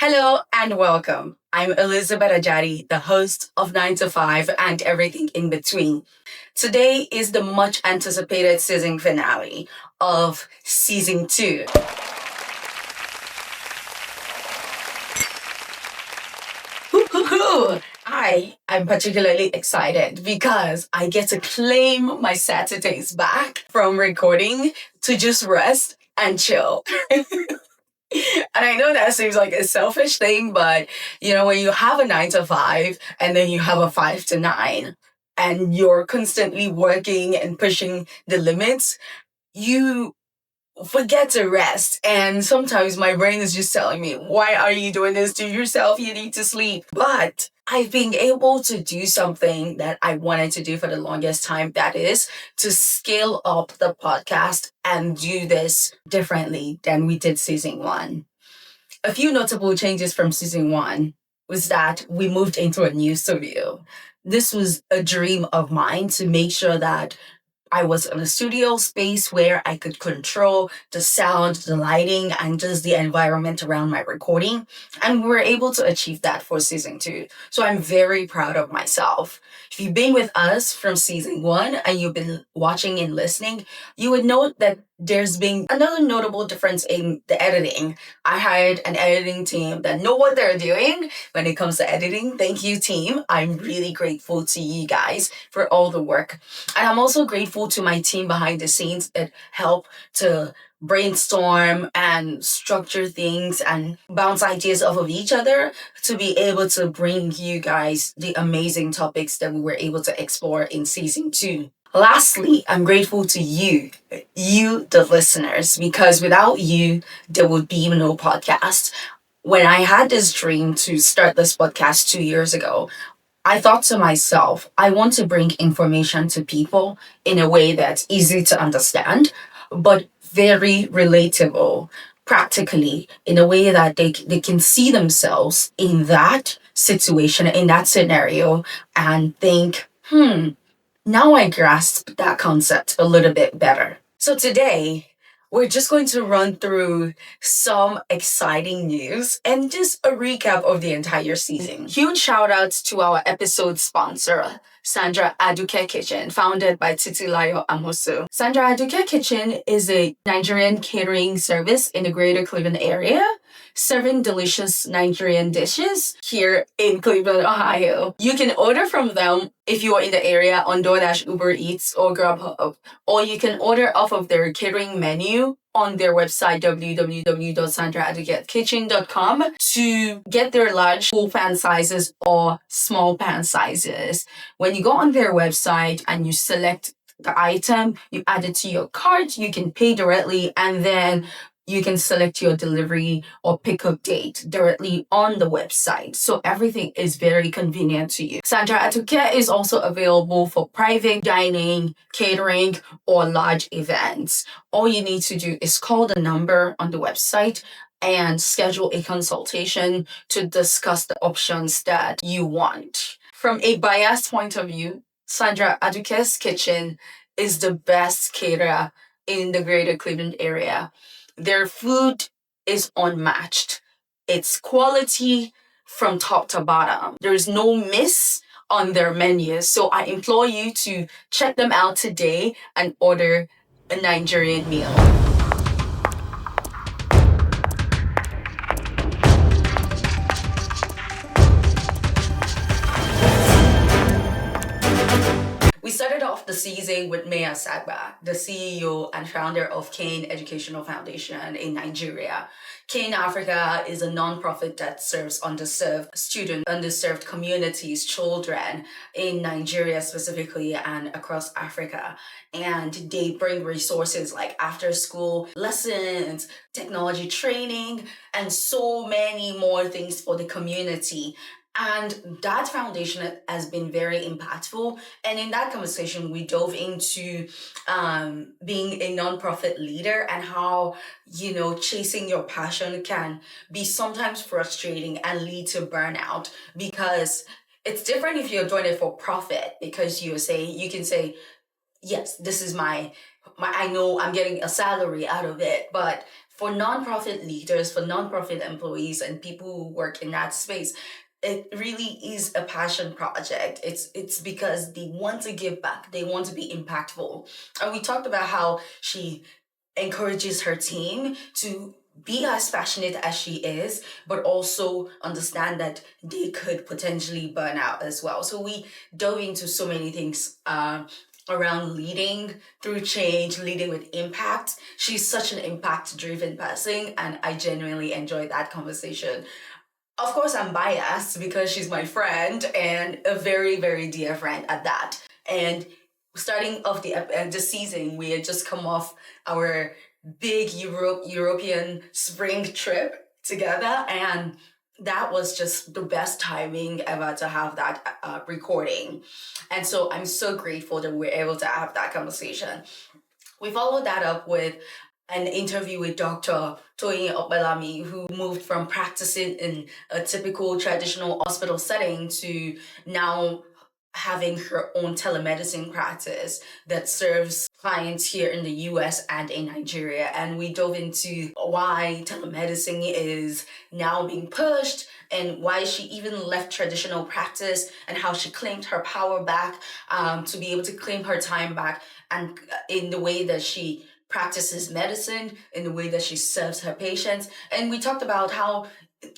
Hello and welcome. I'm Elizabeth Ajadi, the host of 9 to 5 and everything in between. Today is the much anticipated season finale of season 2. Woo-hoo-hoo! I'm particularly excited because I get to claim my Saturdays back from recording to just rest and chill. And I know that seems like a selfish thing, but when you have a 9 to 5 and then you have a 5 to 9 and you're constantly working and pushing the limits, you forget to rest. And sometimes my brain is just telling me, why are you doing this to yourself? You need to sleep. But I've been able to do something that I wanted to do for the longest time. That is to scale up the podcast and do this differently than we did season 1. A few notable changes from season 1 was that we moved into a new studio. This was a dream of mine to make sure that I was in a studio space where I could control the sound, the lighting, and just the environment around my recording. And we were able to achieve that for season 2. So I'm very proud of myself. If you've been with us from season 1 and you've been watching and listening, you would note that there's been another notable difference in the editing. I hired an editing team that know what they're doing when it comes to editing. Thank you, team. I'm really grateful to you guys for all the work. And I'm also grateful to my team behind the scenes that help to brainstorm and structure things and bounce ideas off of each other to be able to bring you guys the amazing topics that we were able to explore in season 2. Lastly, I'm grateful to you, the listeners, because without you, there would be no podcast. When I had this dream to start this podcast 2 years ago, I thought to myself, I want to bring information to people in a way that's easy to understand, but very relatable, practically, in a way that they can see themselves in that situation, in that scenario, and think, now I grasp that concept a little bit better. So today, we're just going to run through some exciting news and just a recap of the entire season. Huge shout outs to our episode sponsor, Sandra Aduke Kitchen, founded by Titilayo Amosu. Sandra Aduke Kitchen is a Nigerian catering service in the greater Cleveland area, serving delicious Nigerian dishes here in Cleveland, Ohio. You can order from them if you are in the area on DoorDash, Uber Eats, or Grubhub, or you can order off of their catering menu on their website www.sandraadukekitchen.com to get their large full pan sizes or small pan sizes. When you go on their website and you select the item, you add it to your cart, you can pay directly, and then you can select your delivery or pickup date directly on the website. So everything is very convenient to you. Sandra Atuke is also available for private dining, catering, or large events. All you need to do is call the number on the website and schedule a consultation to discuss the options that you want. From a biased point of view, Sandra Aduke's Kitchen is the best caterer in the greater Cleveland area. Their food is unmatched. It's quality from top to bottom. There's no miss on their menu. So I implore you to check them out today and order a Nigerian meal. We started off the season with Mea Sagba, the CEO and founder of Kane Educational Foundation in Nigeria. Kane Africa is a nonprofit that serves underserved students, underserved communities, children in Nigeria specifically and across Africa. And they bring resources like after school lessons, technology training, and so many more things for the community. And that foundation has been very impactful. And in that conversation, we dove into being a nonprofit leader and how, chasing your passion can be sometimes frustrating and lead to burnout, because it's different if you're doing it for profit, because you can say, yes, this is my I know I'm getting a salary out of it, but for nonprofit leaders, for nonprofit employees, and people who work in that space, it really is a passion project. It's because they want to give back. They want to be impactful. And we talked about how she encourages her team to be as passionate as she is, but also understand that they could potentially burn out as well. So we dove into so many things around leading through change, leading with impact. She's such an impact driven person, and I genuinely enjoyed that conversation. Of course, I'm biased because she's my friend and a very, very dear friend at that. And starting off the season, we had just come off our big European spring trip together, and that was just the best timing ever to have that recording. And so I'm so grateful that we're able to have that conversation. We followed that up with an interview with Dr. Toyin Opelami, who moved from practicing in a typical traditional hospital setting to now having her own telemedicine practice that serves clients here in the US and in Nigeria. And we dove into why telemedicine is now being pushed and why she even left traditional practice and how she claimed her power back, to be able to claim her time back, and in the way that she practices medicine, in the way that she serves her patients. And we talked about how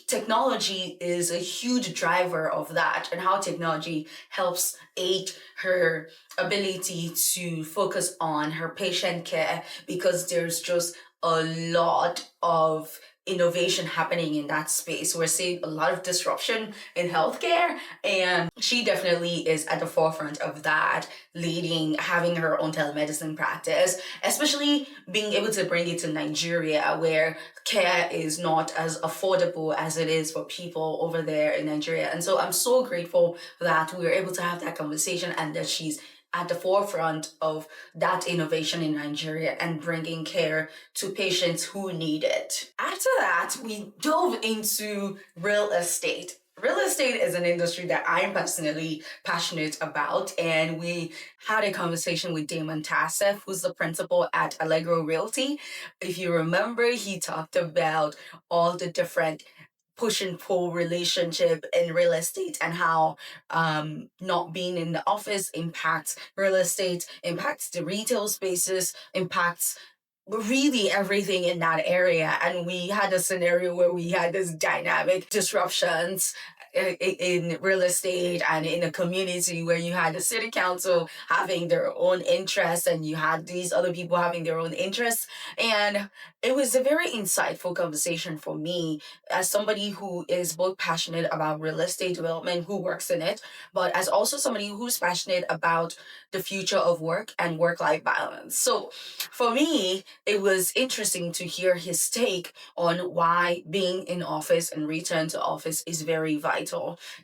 technology is a huge driver of that and how technology helps aid her ability to focus on her patient care, because there's just a lot of innovation happening in that space. We're seeing a lot of disruption in healthcare, and she definitely is at the forefront of that, leading, having her own telemedicine practice, especially being able to bring it to Nigeria, where care is not as affordable as it is for people over there in Nigeria. And so I'm so grateful that we were able to have that conversation and that she's at the forefront of that innovation in Nigeria and bringing care to patients who need it. After that, we dove into real estate. Real estate is an industry that I'm personally passionate about, and we had a conversation with Damon Tassef, who's the principal at Allegro Realty. If you remember, he talked about all the different push and pull relationship in real estate and how not being in the office impacts real estate, impacts the retail spaces, impacts really everything in that area. And we had a scenario where we had this dynamic disruptions in real estate and in a community where you had the city council having their own interests and you had these other people having their own interests. And it was a very insightful conversation for me as somebody who is both passionate about real estate development, who works in it, but as also somebody who's passionate about the future of work and work-life balance. So for me, it was interesting to hear his take on why being in office and return to office is very vital.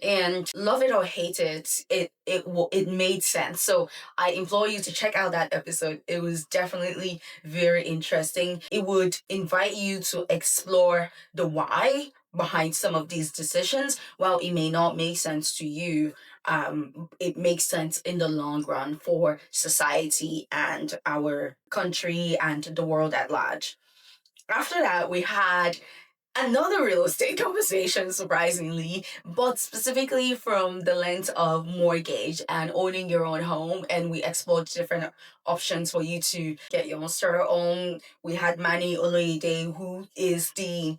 And love it or hate it, it made sense. So I implore you to check out that episode. It was definitely very interesting. It would invite you to explore the why behind some of these decisions. While it may not make sense to you, it makes sense in the long run for society and our country and the world at large. After that, we had another real estate conversation, surprisingly, but specifically from the lens of mortgage and owning your own home. And we explored different options for you to get your own starter home. We had Manny Oloide, who is the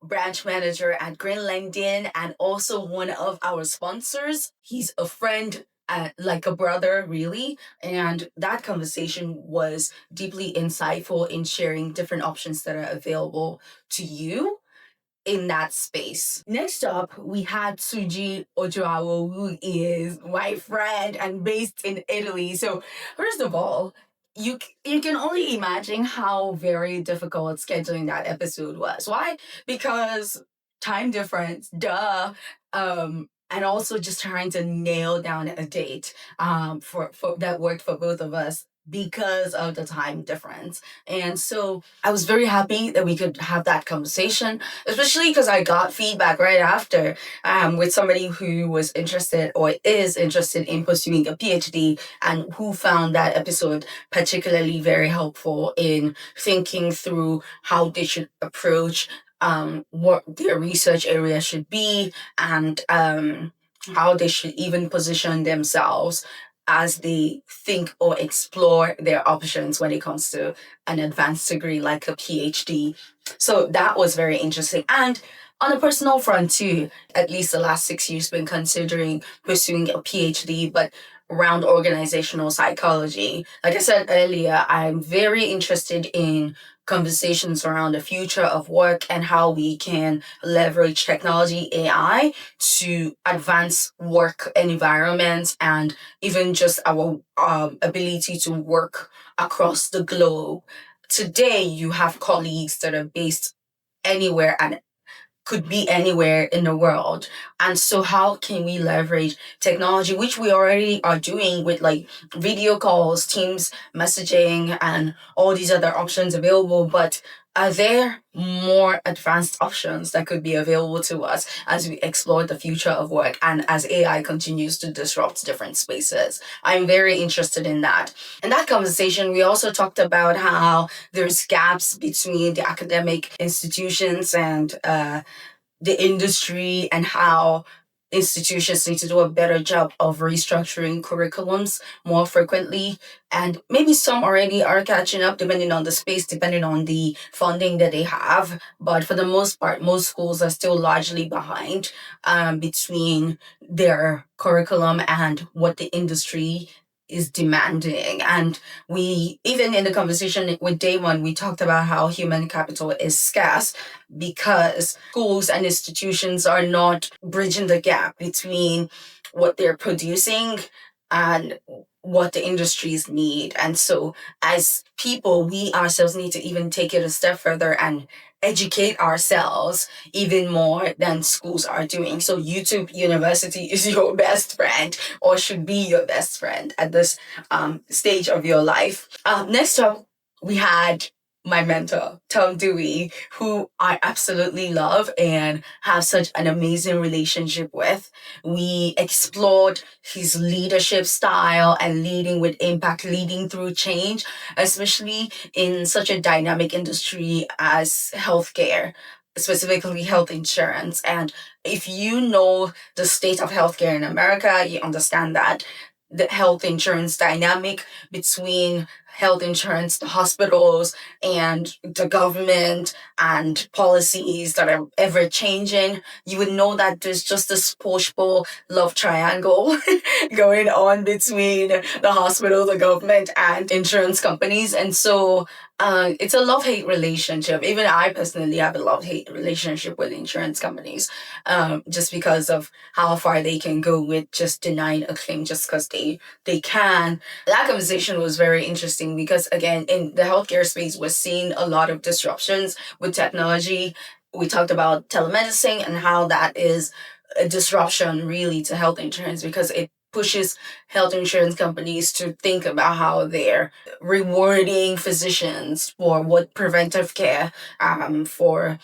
branch manager at Green Lending and also one of our sponsors. He's a friend, like a brother, really. And that conversation was deeply insightful in sharing different options that are available to you in that space. Next up, we had Suji Ojoawo, who is my friend and based in Italy. So first of all, you can only imagine how very difficult scheduling that episode was. Why? Because time difference, duh. And also just trying to nail down a date for that worked for both of us. because of the time difference. And so I was very happy that we could have that conversation, especially because I got feedback right after with somebody who was interested or is interested in pursuing a PhD and who found that episode particularly very helpful in thinking through how they should approach what their research area should be and how they should even position themselves as they think or explore their options when it comes to an advanced degree like a PhD. So that was very interesting. And on a personal front too, at least the last 6 years been considering pursuing a PhD, but around organizational psychology. Like I said earlier, I'm very interested in conversations around the future of work and how we can leverage technology, AI, to advance work environments and even just our ability to work across the globe. Today, you have colleagues that are based anywhere and could be anywhere in the world. And so how can we leverage technology, which we already are doing with like video calls, Teams messaging, and all these other options available, but are there more advanced options that could be available to us as we explore the future of work and as AI continues to disrupt different spaces? I'm very interested in that. In that conversation, we also talked about how there's gaps between the academic institutions and the industry and how institutions need to do a better job of restructuring curriculums more frequently. And maybe some already are catching up depending on the space, depending on the funding that they have. But for the most part, most schools are still largely behind between their curriculum and what the industry is demanding. And we, even in the conversation with Damon, we talked about how human capital is scarce because schools and institutions are not bridging the gap between what they're producing and what the industries need. And so, as people, we ourselves need to even take it a step further and educate ourselves even more than schools are doing. So, YouTube University is your best friend or should be your best friend at this stage of your life. Next up, we had my mentor, Tom Dewey, who I absolutely love and have such an amazing relationship with. We explored his leadership style and leading with impact, leading through change, especially in such a dynamic industry as healthcare, specifically health insurance. And if you know the state of healthcare in America, you understand that the health insurance dynamic between health insurance, the hospitals, and the government and policies that are ever changing, you would know that there's just this push-pull love triangle going on between the hospital, the government, and insurance companies. And so it's a love-hate relationship. Even I personally have a love-hate relationship with insurance companies, just because of how far they can go with just denying a claim just because they can. That conversation was very interesting because again, in the healthcare space, we're seeing a lot of disruptions with technology. We talked about telemedicine and how that is a disruption really to health insurance because it pushes health insurance companies to think about how they're rewarding physicians for what preventive care, for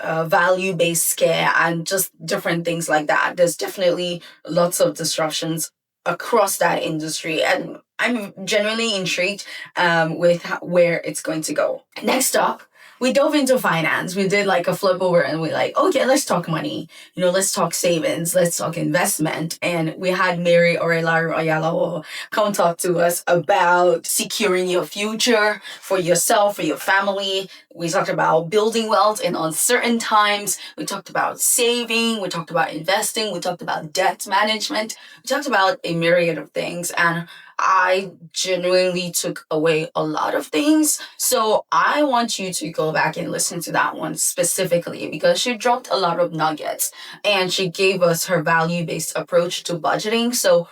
value-based care and just different things like that. There's definitely lots of disruptions across that industry, and I'm genuinely intrigued with where it's going to go. Next up, we dove into finance. We did like a flip over and we're like, okay, let's talk money. Let's talk savings. Let's talk investment. And we had Mary Orela Oyalawo come talk to us about securing your future for yourself, for your family. We talked about building wealth in uncertain times. We talked about saving. We talked about investing. We talked about debt management. We talked about a myriad of things. And I genuinely took away a lot of things. So I want you to go back and listen to that one specifically because she dropped a lot of nuggets and she gave us her value-based approach to budgeting. So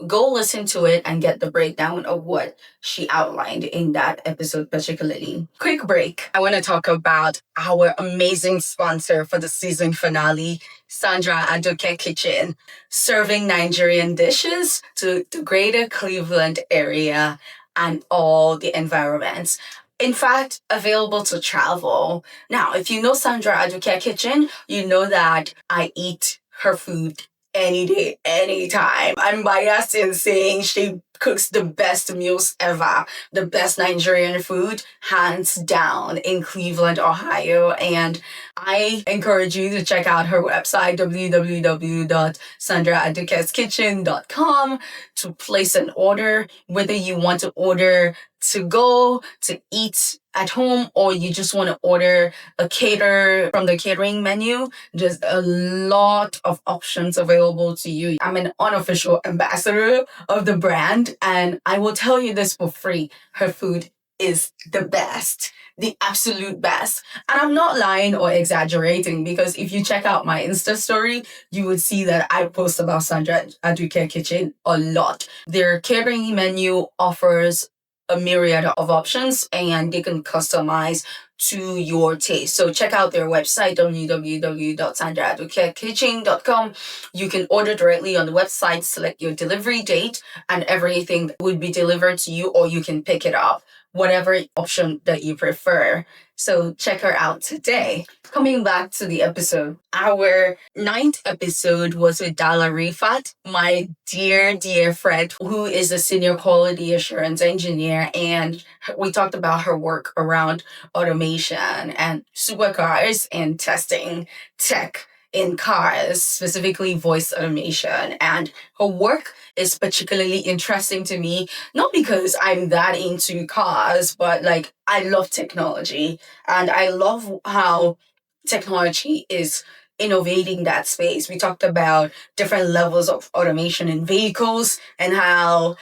go listen to it and get the breakdown of what she outlined in that episode particularly. Quick break. I want to talk about our amazing sponsor for the season finale, Sandra Adoke Kitchen, serving Nigerian dishes to the greater Cleveland area and all the environments. In fact, available to travel. Now, if you know Sandra Aduke Kitchen, you know that I eat her food any day, anytime. I'm biased in saying she cooks the best meals ever, the best Nigerian food, hands down, in Cleveland, Ohio. And I encourage you to check out her website, www.sandraadukeskitchen.com, to place an order, whether you want to order to go to eat at home or you just want to order a cater from the catering menu. There's a lot of options available to you. I'm an unofficial ambassador of the brand, and I will tell you this for free. Her food is the best, the absolute best. And I'm not lying or exaggerating, because if you check out my Insta story, you would see that I post about Sandra Aduke Kitchen a lot. Their catering menu offers a myriad of options, and they can customize to your taste. So check out their website, www.sandraadukekitchen.com. You can order directly on the website, select your delivery date, and everything would be delivered to you, or you can pick it up, whatever option that you prefer. So check her out today. Coming back to the episode, our 9th episode was with Dala Rifat, my dear, dear friend, who is a senior quality assurance engineer. And we talked about her work around automation and supercars and testing tech in cars, specifically voice automation. And her work is particularly interesting to me, not because I'm that into cars, but like I love technology, and I love how technology is innovating that space. We talked about different levels of automation in vehicles, and how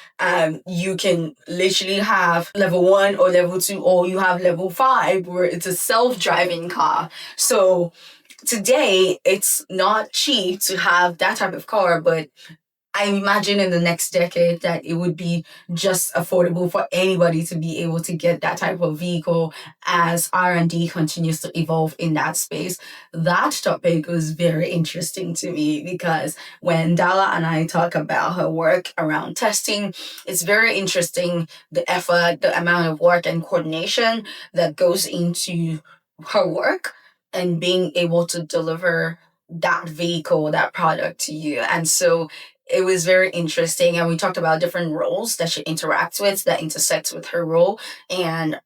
you can literally have level 1 or level 2, or you have level 5 where it's a self-driving car. So today it's not cheap to have that type of car, but I imagine in the next decade that it would be just affordable for anybody to be able to get that type of vehicle as R&D continues to evolve in that space. That topic was very interesting to me, because when Dala and I talk about her work around testing, it's very interesting, the effort, the amount of work and coordination that goes into her work and being able to deliver that vehicle, that product to you. And so it was very interesting. And we talked about different roles that she interacts with, that intersects with her role. And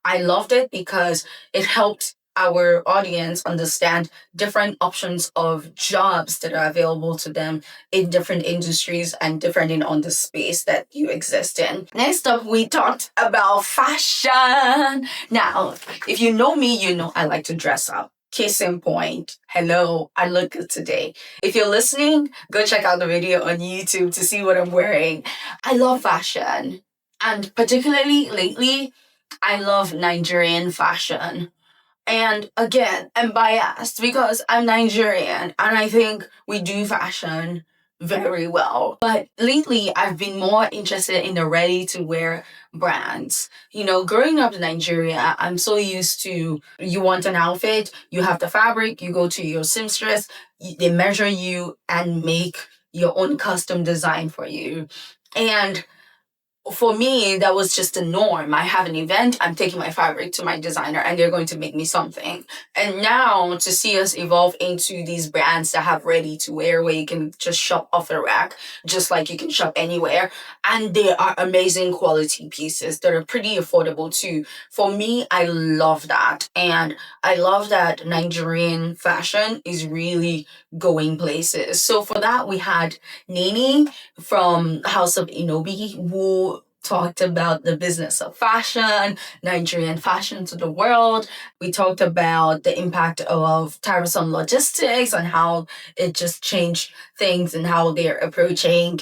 I loved it because it helped our audience understand different options of jobs that are available to them in different industries and depending on the space that you exist in. Next up, we talked about fashion. Now, if you know me, you know I like to dress up. Case in point, hello, I look good today. If you're listening, go check out the video on YouTube to see what I'm wearing. I love fashion, and particularly lately, I love Nigerian fashion. And again, I'm biased because I'm Nigerian and I think we do fashion very well. But lately, I've been more interested in the ready to wear brands. You know, growing up in Nigeria, I'm so used to, you want an outfit, you have the fabric, you go to your seamstress, they measure you and make your own custom design for you. And for me, that was just the norm. I have an event, I'm taking my fabric to my designer and they're going to make me something. And now to see us evolve into these brands that have ready to wear, where you can just shop off the rack, just like you can shop anywhere. And they are amazing quality pieces that are pretty affordable too. For me, I love that. And I love that Nigerian fashion is really going places. So for that, we had Nini from House of Inobi, who talked about the business of fashion, Nigerian fashion to the world. We talked about the impact of tariffs on logistics and how it just changed things and how they're approaching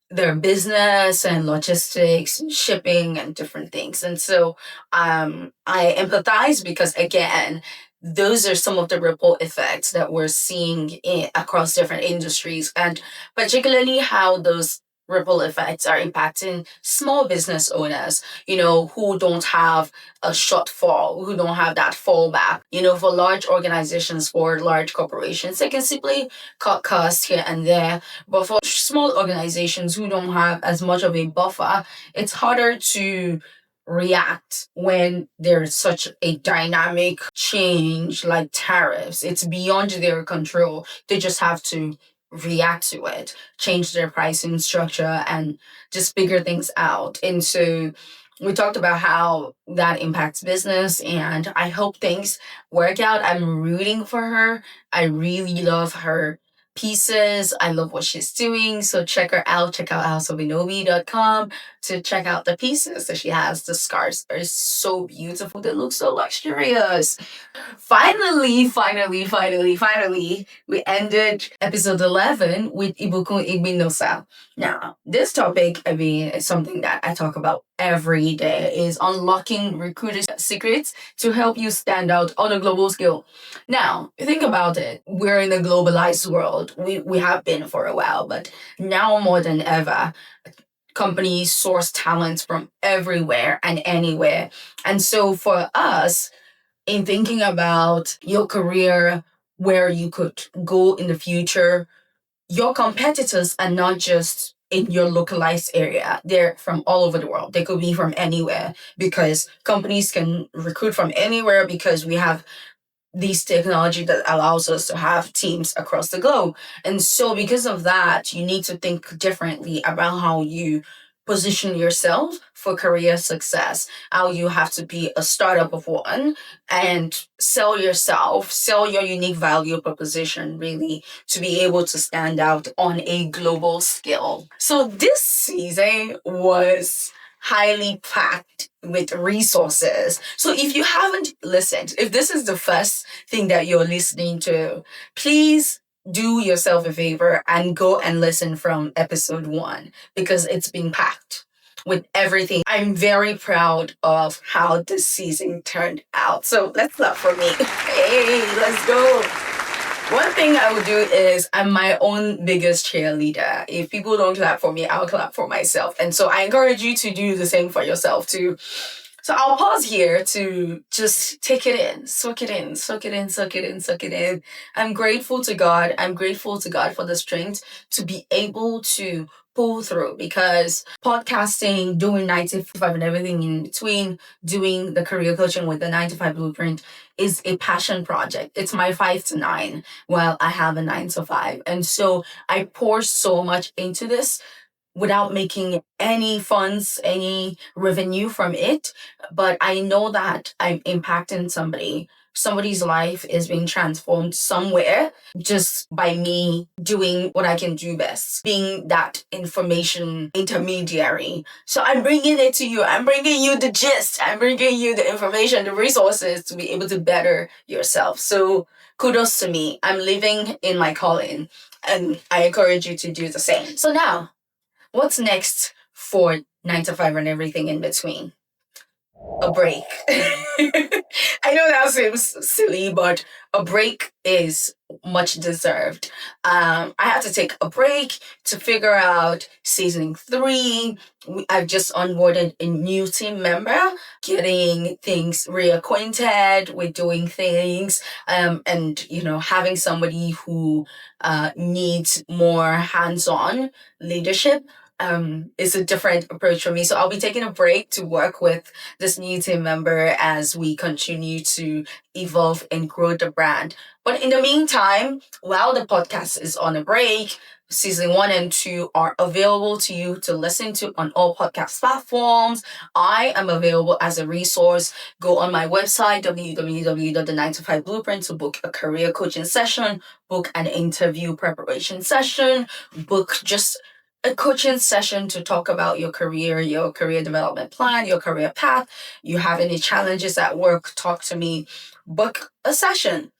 their business and logistics, and shipping and different things. And so I empathize because, again, those are some of the ripple effects that we're seeing across different industries, and particularly how those ripple effects are impacting small business owners, who don't have a shortfall, who don't have that fallback. For large organizations, for large corporations, they can simply cut costs here and there. But for small organizations who don't have as much of a buffer, it's harder to react when there's such a dynamic change like tariffs. It's beyond their control. They just have to react to it, change their pricing structure, and just figure things out. And so we talked about how that impacts business, and I hope things work out. I'm rooting for her. I really love her pieces. I love what she's doing. So check her out. Check out houseofinobi.com to check out the pieces that she has. The scarves are so beautiful. They look so luxurious. Finally, we ended episode 11 with Ibukun Igbinosa. Now, this topic, is something that I talk about every day, is unlocking recruiter secrets to help you stand out on a global scale. Now, think about it. We're in a globalized world. We have been for a while, but now more than ever, companies source talents from everywhere and anywhere. And so for us, in thinking about your career, where you could go in the future, your competitors are not just in your localized area. They're from all over the world. They could be from anywhere, because companies can recruit from anywhere, because we have these technology that allows us to have teams across the globe. And so because of that, you need to think differently about how you position yourself for career success, how you have to be a startup of one and sell yourself, sell your unique value proposition, really, to be able to stand out on a global scale. So this season was highly packed with resources. So if you haven't listened, if this is the first thing that you're listening to, please do yourself a favor and go and listen from episode 1, because it's been packed with everything. I'm very proud of how this season turned out. So let's clap for me. Hey, let's go. One thing I would do is I'm my own biggest cheerleader. If people don't clap for me, I'll clap for myself. And so I encourage you to do the same for yourself too. So I'll pause here to just take it in, soak it in, soak it in, soak it in, soak it in. I'm grateful to God. I'm grateful to God for the strength to be able to pull through, because podcasting, doing 9 to 5 and everything in between, doing the career coaching with the 9 to 5 blueprint is a passion project. It's my 5 to 9 while I have a 9 to 5. And so I pour so much into this without making any funds, any revenue from it. But I know that I'm impacting somebody. Somebody's life is being transformed somewhere just by me doing what I can do best, being that information intermediary. So I'm bringing it to you. I'm bringing you the gist. I'm bringing you the information, the resources to be able to better yourself. So kudos to me. I'm living in my calling, and I encourage you to do the same. So now, what's next for 9 to 5 and everything in between? A break. I know that seems silly, but a break is much deserved. I had to take a break to figure out season 3. I've just onboarded a new team member, getting things reacquainted with doing things, and having somebody who needs more hands-on leadership is a different approach for me. So I'll be taking a break to work with this new team member as we continue to evolve and grow the brand. But in the meantime, while the podcast is on a break, season 1 and 2 are available to you to listen to on all podcast platforms. I am available as a resource. Go on my website, www.the9to5blueprint, to book a career coaching session, book an interview preparation session, book just a coaching session to talk about your career development plan, your career path. You have any challenges at work, talk to me. Book a session.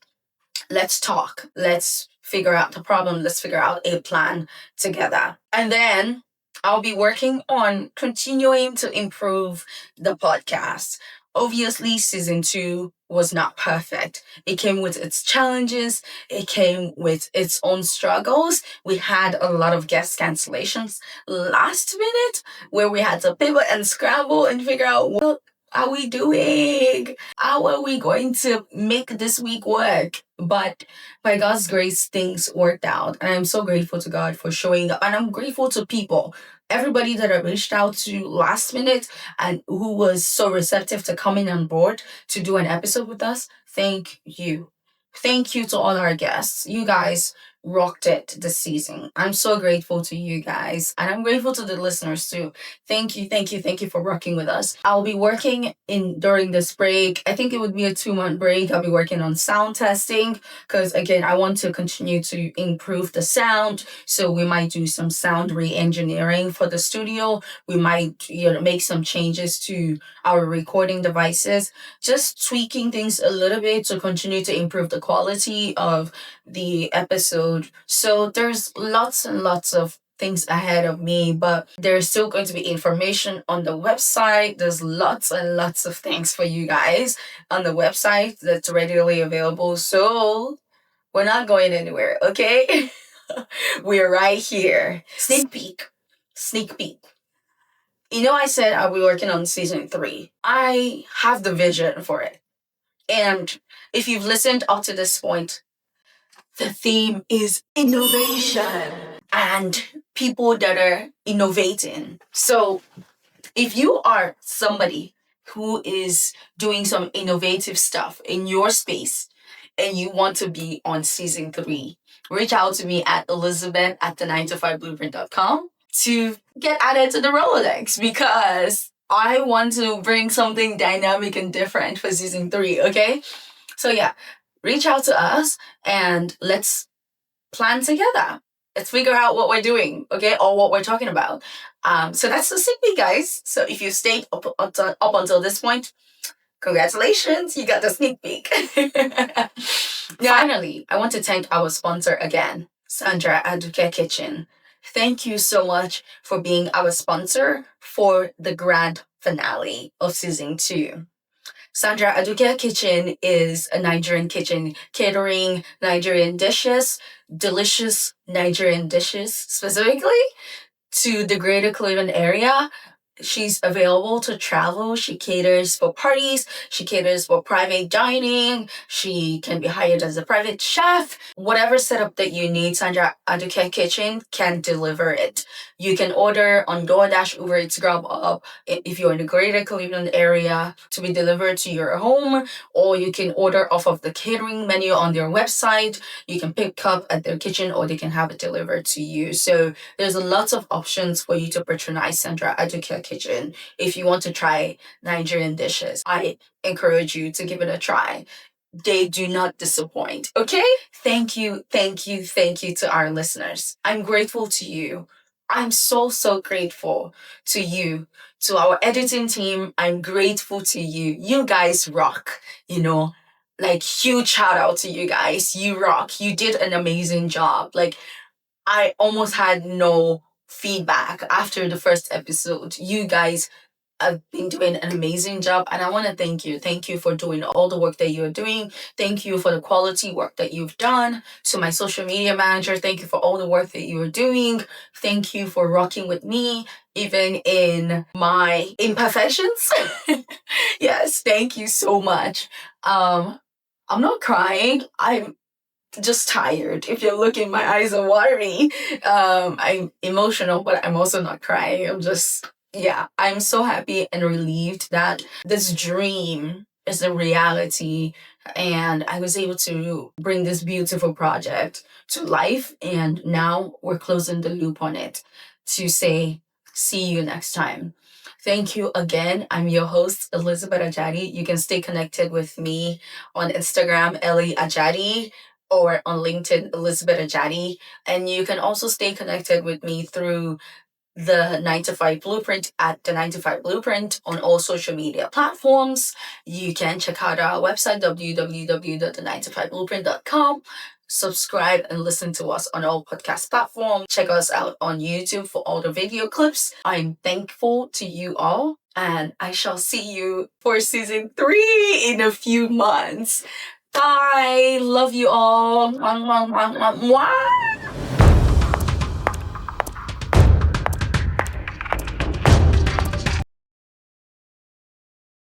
Let's talk. Let's figure out the problem. Let's figure out a plan together. And then I'll be working on continuing to improve the podcast. Obviously, season 2 was not perfect. It came with its challenges, it came with its own struggles. We had a lot of guest cancellations last minute where we had to pivot and scramble and figure out what are we doing? How are we going to make this week work? But by God's grace, things worked out. And I'm so grateful to God for showing up. And I'm grateful to people, everybody that I reached out to last minute and who was so receptive to coming on board to do an episode with us. Thank you. Thank you to all our guests. You guys rocked it this season. I'm so grateful to you guys. And I'm grateful to the listeners too. Thank you, thank you, thank you for working with us. I'll be working during this break. I think it would be a 2-month break. I'll be working on sound testing because again, I want to continue to improve the sound. So we might do some sound re-engineering for the studio. We might, make some changes to our recording devices, just tweaking things a little bit to continue to improve the quality of the episode. So there's lots and lots of things ahead of me, but there's still going to be information on the website. There's lots and lots of things for you guys on the website that's readily available. So we're not going anywhere, okay? We're right here. Sneak peek. Sneak peek. I said I'll be working on season 3. I have the vision for it. And if you've listened up to this point, the theme is innovation and people that are innovating. So if you are somebody who is doing some innovative stuff in your space and you want to be on season 3, reach out to me at Elizabeth at the9to5blueprint.com to get added to the Rolodex because I want to bring something dynamic and different for season 3, okay? So yeah, reach out to us and let's plan together. Let's figure out what we're doing, okay, or what we're talking about. So that's the sneak peek, guys. So if you stayed up until this point, congratulations, you got the sneak peek. Finally, I want to thank our sponsor again, Sandra Aduke Kitchen. Thank you so much for being our sponsor for the grand finale of season 2. Sandra Aduke Kitchen is a Nigerian kitchen catering Nigerian dishes, delicious Nigerian dishes specifically, to the greater Cleveland area. She's available to travel. She caters for parties. She caters for private dining. She can be hired as a private chef. Whatever setup that you need, Sandra Aduke Kitchen can deliver it. You can order on DoorDash, Uber Eats, Grubhub if you're in the greater Cleveland area to be delivered to your home, or you can order off of the catering menu on their website. You can pick up at their kitchen or they can have it delivered to you. So there's lots of options for you to patronize Sandra Aduke Kitchen if you want to try Nigerian dishes. I encourage you to give it a try. They do not disappoint, okay? Thank you, thank you, thank you to our listeners. I'm grateful to you. I'm so, so grateful to you, to our editing team. I'm grateful to you. You guys rock, like huge shout out to you guys. You rock. You did an amazing job. Like I almost had no feedback after the first episode. You guys have been doing an amazing job and I want to thank you. Thank you for doing all the work that you're doing. Thank you for the quality work that you've done. To my social media manager, thank you for all the work that you are doing. Thank you for rocking with me even in my imperfections. Yes, thank you so much. I'm not crying. I'm just tired. If you look in my eyes are watery. I'm emotional, but I'm also not crying. I'm so happy and relieved that this dream is a reality and I was able to bring this beautiful project to life, and now we're closing the loop on it to say see you next time. Thank you again. I'm your host, Elizabeth Ajadi. You can stay connected with me on Instagram, Ellie Ajadi, or on LinkedIn, Elizabeth Ajadi. And you can also stay connected with me through the 9 to 5 Blueprint at the 9 to 5 Blueprint on all social media platforms. You can check out our website, www.the9to5blueprint.com. subscribe and listen to us on all podcast platforms. Check us out on YouTube for all the video clips. I'm thankful to you all, and I shall see you for season 3 in a few months. Bye. Love you all. Mwah, mwah, mwah, mwah, mwah.